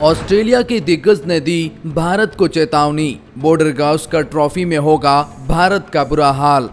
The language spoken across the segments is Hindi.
ऑस्ट्रेलिया के दिग्गज ने दी भारत को चेतावनी, बॉर्डर गावस्कर ट्रॉफी में होगा भारत का बुरा हाल।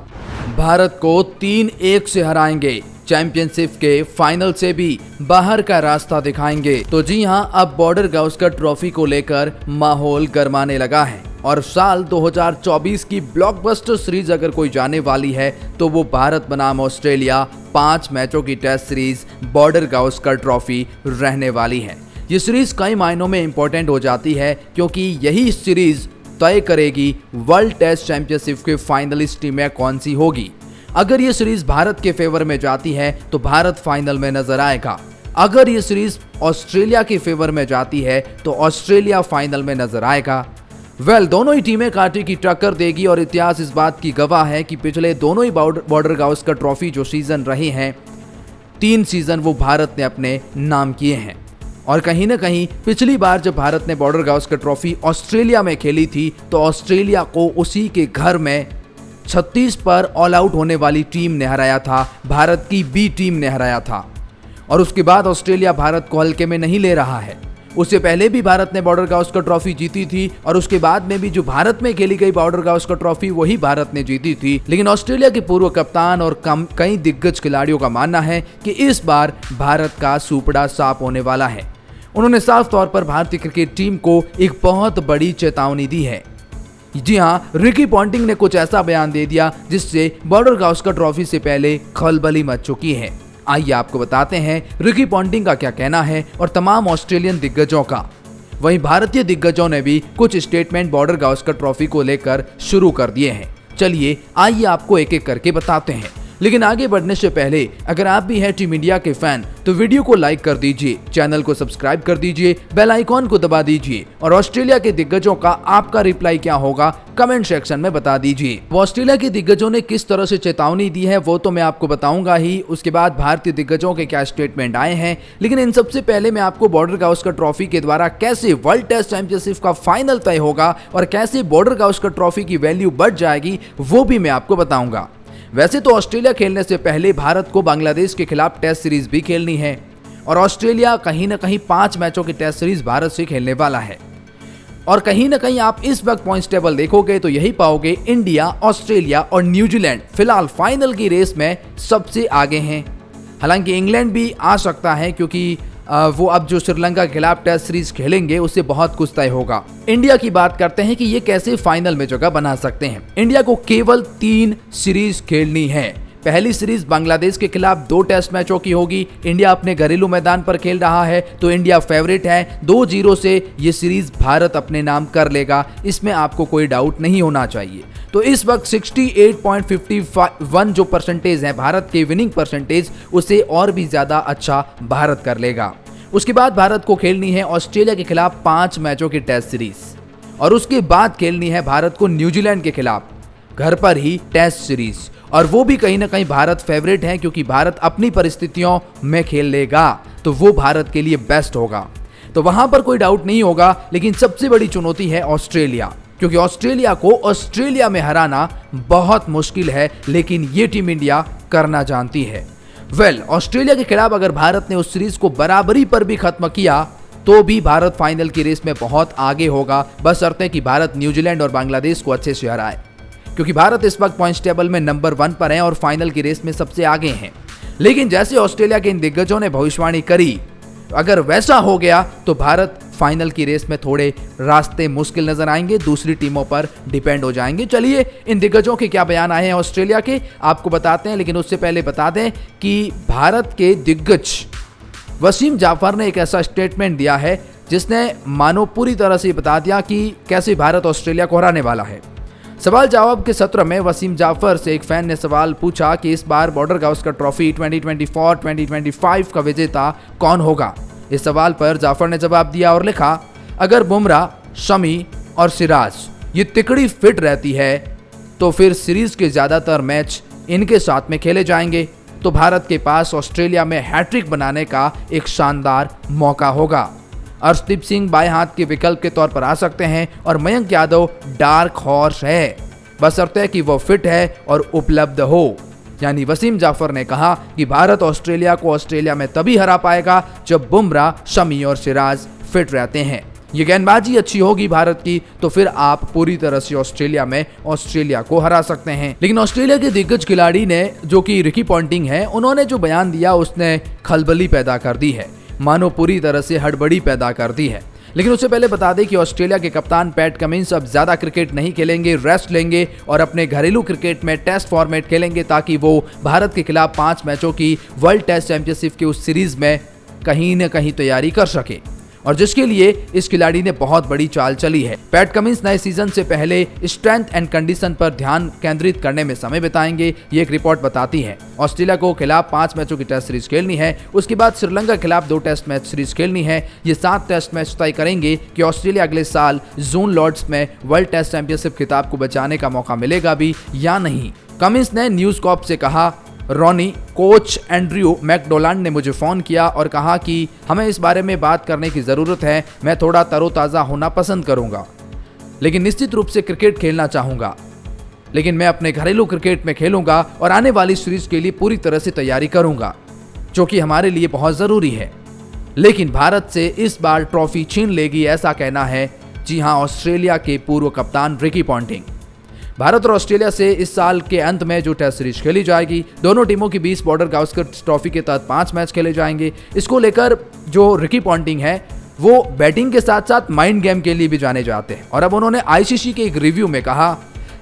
भारत को 3-1 से हराएंगे, चैंपियनशिप के फाइनल से भी बाहर का रास्ता दिखाएंगे। तो जी हां, अब बॉर्डर गावस्कर ट्रॉफी को लेकर माहौल गरमाने लगा है और साल 2024 की ब्लॉकबस्टर सीरीज अगर कोई जाने वाली है तो वो भारत बनाम ऑस्ट्रेलिया 5 मैचों की test series Border Gavaskar trophy रहने वाली है। ये सीरीज कई मायनों में इंपॉर्टेंट हो जाती है क्योंकि यही सीरीज तय करेगी वर्ल्ड टेस्ट चैंपियनशिप के फाइनलिस्ट टीमें कौन सी होगी। अगर ये सीरीज भारत के फेवर में जाती है तो भारत फाइनल में नजर आएगा। अगर ये सीरीज ऑस्ट्रेलिया के फेवर में जाती है तो ऑस्ट्रेलिया फाइनल में नजर आएगा। दोनों ही टीमें कांटे की टक्कर देगी और इतिहास इस बात की गवाह है कि पिछले दोनों ही बॉर्डर गावस्कर ट्रॉफी जो सीजन रहे हैं, 3 सीजन वो भारत ने अपने नाम किए हैं। और कहीं ना कहीं पिछली बार जब भारत ने बॉर्डर गावस्कर ट्रॉफी ऑस्ट्रेलिया में खेली थी तो ऑस्ट्रेलिया को उसी के घर में 36 पर ऑल आउट होने वाली टीम ने हराया था, भारत की बी टीम ने हराया था। और उसके बाद ऑस्ट्रेलिया भारत को हल्के में नहीं ले रहा है। उससे पहले भी भारत ने बॉर्डर गावस्कर ट्रॉफी जीती थी और उसके बाद में भी जो भारत में खेली गई बॉर्डर गावस्कर ट्रॉफी वही भारत ने जीती थी। लेकिन ऑस्ट्रेलिया के पूर्व कप्तान और कई दिग्गज खिलाड़ियों का मानना है कि इस बार भारत का सुपड़ा साफ होने वाला है। उन्होंने साफ तौर पर भारतीय क्रिकेट टीम को एक बहुत बड़ी चेतावनी दी है। जी हां, रिकी पॉन्टिंग ने कुछ ऐसा बयान दे दिया जिससे बॉर्डर गावस्कर ट्रॉफी से पहले खलबली मच चुकी है। आइए आपको बताते हैं रिकी पॉन्टिंग का क्या कहना है और तमाम ऑस्ट्रेलियन दिग्गजों का। वहीं भारतीय दिग्गजों ने भी कुछ स्टेटमेंट बॉर्डर गावस्कर ट्रॉफी को लेकर शुरू कर दिए हैं। चलिए आइए आपको एक एक करके बताते हैं। लेकिन आगे बढ़ने से पहले अगर आप भी हैं टीम इंडिया के फैन तो वीडियो को लाइक कर दीजिए, चैनल को सब्सक्राइब कर दीजिए, बेल आइकॉन को दबा दीजिए और ऑस्ट्रेलिया के दिग्गजों का आपका रिप्लाई क्या होगा कमेंट सेक्शन में बता दीजिए। ऑस्ट्रेलिया के दिग्गजों ने किस तरह से चेतावनी दी है वो तो मैं आपको बताऊंगा ही, उसके बाद भारतीय दिग्गजों के क्या स्टेटमेंट आए हैं। लेकिन इन सबसे पहले मैं आपको बॉर्डर गावस्कर ट्रॉफी के द्वारा कैसे वर्ल्ड टेस्ट चैंपियनशिप का फाइनल तय होगा और कैसे बॉर्डर गावस्कर ट्रॉफी की वैल्यू बढ़ जाएगी वो भी मैं आपको बताऊंगा। वैसे तो ऑस्ट्रेलिया खेलने से पहले भारत को बांग्लादेश के खिलाफ टेस्ट सीरीज भी खेलनी है और ऑस्ट्रेलिया कहीं ना कहीं 5 मैचों की टेस्ट सीरीज भारत से खेलने वाला है। और कहीं ना कहीं आप इस वक्त पॉइंट्स टेबल देखोगे तो यही पाओगे इंडिया, ऑस्ट्रेलिया और न्यूजीलैंड फिलहाल फाइनल की रेस में सबसे आगे हैं। हालांकि इंग्लैंड भी आ सकता है क्योंकि वो अब जो श्रीलंका के खिलाफ टेस्ट सीरीज खेलेंगे उससे बहुत कुछ तय होगा। इंडिया की बात करते हैं कि ये कैसे फाइनल में जगह बना सकते हैं। इंडिया को केवल 3 सीरीज खेलनी है। पहली सीरीज बांग्लादेश के खिलाफ 2 टेस्ट मैचों की होगी। इंडिया अपने घरेलू मैदान पर खेल रहा है तो इंडिया फेवरेट है। 2-0 से ये सीरीज भारत अपने नाम कर लेगा, इसमें आपको कोई डाउट नहीं होना चाहिए। तो इस वक्त 68.51 जो परसेंटेज है भारत के विनिंग परसेंटेज, उसे और भी ज्यादा अच्छा भारत कर लेगा। उसके बाद भारत को खेलनी है ऑस्ट्रेलिया के खिलाफ 5 मैचों की टेस्ट सीरीज और उसके बाद खेलनी है भारत को न्यूजीलैंड के खिलाफ घर पर ही टेस्ट सीरीज, और वो भी कहीं ना कहीं भारत फेवरेट है क्योंकि भारत अपनी परिस्थितियों में खेल लेगा तो वो भारत के लिए बेस्ट होगा। तो वहां पर कोई डाउट नहीं होगा। लेकिन सबसे बड़ी चुनौती है ऑस्ट्रेलिया, क्योंकि ऑस्ट्रेलिया को ऑस्ट्रेलिया में हराना बहुत मुश्किल है, लेकिन ये टीम इंडिया करना जानती है। ऑस्ट्रेलिया के खिलाफ अगर भारत ने उस सीरीज को बराबरी पर भी खत्म किया तो भी भारत फाइनल की रेस में बहुत आगे होगा, बशर्ते कि भारत न्यूजीलैंड और बांग्लादेश को अच्छे से हराए, क्योंकि भारत इस वक्त पॉइंट्स टेबल में नंबर 1 पर है और फाइनल की रेस में सबसे आगे हैं। लेकिन जैसे ऑस्ट्रेलिया के इन दिग्गजों ने भविष्यवाणी करी, अगर वैसा हो गया तो भारत फाइनल की रेस में थोड़े रास्ते मुश्किल नजर आएंगे, दूसरी टीमों पर डिपेंड हो जाएंगे। चलिए इन दिग्गजों के क्या बयान आए हैं ऑस्ट्रेलिया के आपको बताते हैं। लेकिन उससे पहले बता दें कि भारत के दिग्गज वसीम जाफर ने एक ऐसा स्टेटमेंट दिया है जिसने मानो पूरी तरह से बता दिया कि कैसे भारत ऑस्ट्रेलिया को हराने वाला है। सवाल जवाब के सत्र में वसीम जाफर से एक फैन ने सवाल पूछा कि इस बार बॉर्डर गावस्कर ट्रॉफी 2024-2025 का विजेता कौन होगा। इस सवाल पर जाफर ने जवाब दिया और लिखा, अगर बुमराह, शमी और सिराज ये तिकड़ी फिट रहती है तो फिर सीरीज के ज्यादातर मैच इनके साथ में खेले जाएंगे तो भारत के पास ऑस्ट्रेलिया में हैट्रिक बनाने का एक शानदार मौका होगा। अर्शदीप सिंह बाएं हाथ के विकल्प के तौर पर आ सकते हैं और मयंक यादव डार्क हॉर्स है, बशर्ते कि वो फिट है और उपलब्ध हो। यानी वसीम जाफर ने कहा कि भारत ऑस्ट्रेलिया को ऑस्ट्रेलिया में तभी हरा पाएगा जब बुमराह, शमी और सिराज फिट रहते हैं। ये गेंदबाजी अच्छी होगी भारत की तो फिर आप पूरी तरह से ऑस्ट्रेलिया में ऑस्ट्रेलिया को हरा सकते हैं। लेकिन ऑस्ट्रेलिया के दिग्गज खिलाड़ी ने, जो कि रिकी पॉन्टिंग है, उन्होंने जो बयान दिया उसने खलबली पैदा कर दी है, मानो पूरी तरह से हड़बड़ी पैदा कर दी है। लेकिन उससे पहले बता दें कि ऑस्ट्रेलिया के कप्तान पैट कमिंस अब ज्यादा क्रिकेट नहीं खेलेंगे, रेस्ट लेंगे और अपने घरेलू क्रिकेट में टेस्ट फॉर्मेट खेलेंगे ताकि वो भारत के खिलाफ 5 मैचों की वर्ल्ड टेस्ट चैंपियनशिप की उस सीरीज में कहीं न कहीं तैयारी कर सके, और जिसके लिए इस खिलाड़ी ने बहुत बड़ी चाल चली है। पैट कमिंस नए सीजन से पहले स्ट्रेंथ एंड कंडीशन पर ध्यान केंद्रित करने में समय बिताएंगे, ये एक रिपोर्ट बताती है। ऑस्ट्रेलिया को खिलाफ 5 मैचों की टेस्ट सीरीज खेलनी है, उसके बाद श्रीलंका के खिलाफ 2 टेस्ट मैच सीरीज खेलनी है। ये 7 टेस्ट मैच तय करेंगे कि ऑस्ट्रेलिया अगले साल जून लॉर्ड्स में वर्ल्ड टेस्ट चैंपियनशिप खिताब को बचाने का मौका मिलेगा भी या नहीं। कमिंस ने न्यूज कॉर्प से कहा, रॉनी, कोच एंड्रयू मैकडोनाल्ड ने मुझे फ़ोन किया और कहा कि हमें इस बारे में बात करने की ज़रूरत है। मैं थोड़ा तरोताज़ा होना पसंद करूंगा, लेकिन निश्चित रूप से क्रिकेट खेलना चाहूँगा, लेकिन मैं अपने घरेलू क्रिकेट में खेलूंगा और आने वाली सीरीज के लिए पूरी तरह से तैयारी करूंगा, जो कि हमारे लिए बहुत ज़रूरी है। लेकिन भारत से इस बार ट्रॉफी छीन लेगी, ऐसा कहना है जी हाँ ऑस्ट्रेलिया के पूर्व कप्तान रिकी पॉन्टिंग। भारत और ऑस्ट्रेलिया से इस साल के अंत में जो टेस्ट सीरीज खेली जाएगी, दोनों टीमों के बीच बॉर्डर गावस्कर ट्रॉफी के तहत 5 मैच खेले जाएंगे। इसको लेकर जो रिकी पॉन्टिंग है वो बैटिंग के साथ साथ माइंड गेम के लिए भी जाने जाते हैं, और अब उन्होंने आईसीसी के एक रिव्यू में कहा,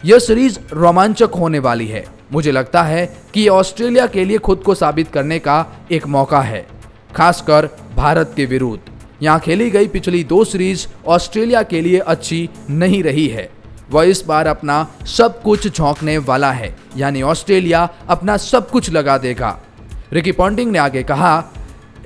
यह सीरीज रोमांचक होने वाली है। मुझे लगता है कि ये ऑस्ट्रेलिया के लिए खुद को साबित करने का एक मौका है, खासकर भारत के विरुद्ध। यहाँ खेली गई पिछली 2 सीरीज ऑस्ट्रेलिया के लिए अच्छी नहीं रही है। वह इस बार अपना सब कुछ झोंकने वाला है, यानी ऑस्ट्रेलिया अपना सब कुछ लगा देगा। रिकी पॉन्टिंग ने आगे कहा,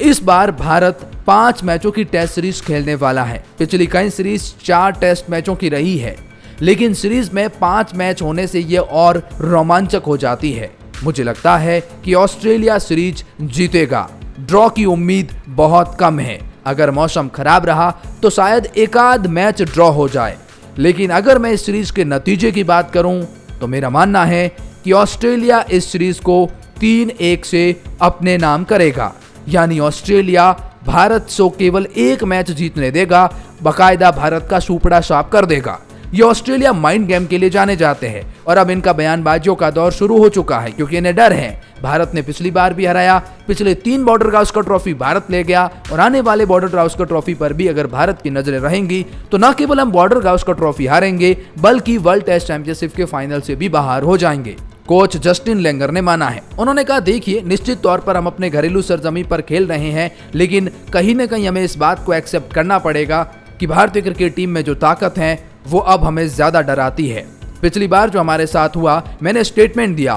इस बार भारत 5 मैचों की टेस्ट सीरीज खेलने वाला है। पिछली कई सीरीज 4 टेस्ट मैचों की रही है, लेकिन सीरीज में 5 मैच होने से ये और रोमांचक हो जाती है। मुझे लगता है कि ऑस्ट्रेलिया सीरीज जीतेगा। ड्रॉ की उम्मीद बहुत कम है। अगर मौसम खराब रहा तो शायद एक आध मैच ड्रॉ हो जाए, लेकिन अगर मैं इस सीरीज के नतीजे की बात करूं तो मेरा मानना है कि ऑस्ट्रेलिया इस सीरीज को 3-1 से अपने नाम करेगा, यानी ऑस्ट्रेलिया भारत से केवल 1 मैच जीतने देगा, बाकायदा भारत का सुपड़ा साफ कर देगा। ये ऑस्ट्रेलिया माइंड गेम के लिए जाने जाते हैं और अब इनका बयानबाजियों का दौर शुरू हो चुका है, क्योंकि इन्हें डर है। भारत ने पिछली बार भी हराया, पिछले 3 बॉर्डर गावस्कर ट्रॉफी भारत ले गया, और आने वाले बॉर्डर गावस्कर ट्रॉफी पर भी अगर भारत की नजरें रहेंगी तो न केवल हम बॉर्डर गावस्कर ट्रॉफी हारेंगे बल्कि वर्ल्ड टेस्ट चैंपियनशिप के फाइनल से भी बाहर हो जाएंगे। कोच जस्टिन लेंगर ने माना है। उन्होंने कहा, देखिए निश्चित तौर पर हम अपने घरेलू सरजमी पर खेल रहे हैं, लेकिन कहीं न कहीं हमें इस बात को एक्सेप्ट करना पड़ेगा कि भारतीय क्रिकेट टीम में जो ताकत है वो अब हमें ज्यादा डराती है। पिछली बार जो हमारे साथ हुआ, मैंने स्टेटमेंट दिया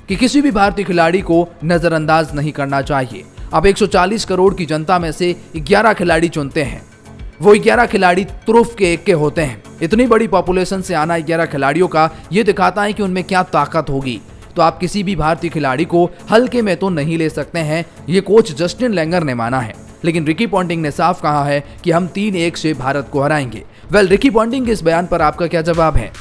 कि किसी भी भारतीय खिलाड़ी को नजरअंदाज नहीं करना चाहिए। अब 140 करोड़ की जनता में से 11 खिलाड़ी चुनते हैं, वो 11 खिलाड़ी तुरुफ के एक के होते हैं। इतनी बड़ी पॉपुलेशन से आना 11 खिलाड़ियों का ये दिखाता है कि उनमें क्या ताकत होगी। तो आप किसी भी भारतीय खिलाड़ी को हल्के में तो नहीं ले सकते हैं, ये कोच जस्टिन लेंगर ने माना है। लेकिन रिकी पॉन्टिंग ने साफ कहा है कि हम 3-1 से भारत को हराएंगे। रिकी पॉन्टिंग के इस बयान पर आपका क्या जवाब है?